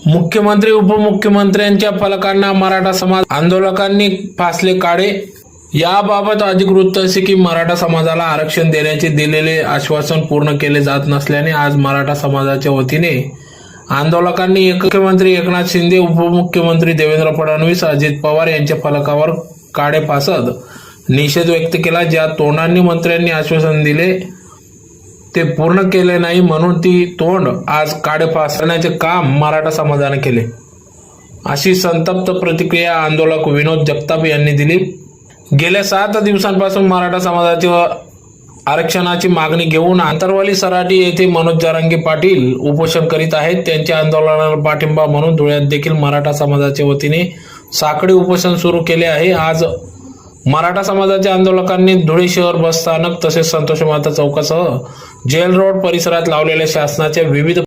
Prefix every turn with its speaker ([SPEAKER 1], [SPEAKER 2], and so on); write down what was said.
[SPEAKER 1] मुख्यमंत्री उपमुख्यमंत्र्यांच्या फलकांना मराठा समाज आंदोलकांनी फासले काढे। याबाबत अधिक वृत्त असे की मराठा समाजाला आरक्षण देण्याचे दिलेले आश्वासन पूर्ण केले जात नसल्याने आज मराठा समाजाच्या वतीने आंदोलकांनी मुख्यमंत्री एकनाथ शिंदे, उपमुख्यमंत्री देवेंद्र फडणवीस, अजित पवार यांच्या फलकावर काढे फासत निषेध व्यक्त केला। ज्या तोंडांनी मंत्र्यांनी आश्वासन दिले ते पूर्ण केले नाही म्हणून ती तोंड आज काढे फासण्याचे काम मराठा समाजाने केले, अशी संतप्त प्रतिक्रिया आंदोलक विनोद जगताप यांनी दिली। गेल्या 7 दिवसांपासून मराठा समाजाची आरक्षणाची मागणी घेऊन आंतरवाली सराटी येथे मनोज जरांगे पाटील उपोषण करीत आहेत। त्यांच्या आंदोलनाला पाठिंबा म्हणून धुळ्यात देखील मराठा समाजाच्या वतीने साखळी उपोषण सुरू केले आहे। आज मराठा समाजाच्या आंदोलकांनी धुळे शहर बस स्थानक तसेच संतोष माता चौकासह जेल रोड परिसरात लावलेल्या शासनाच्या विविध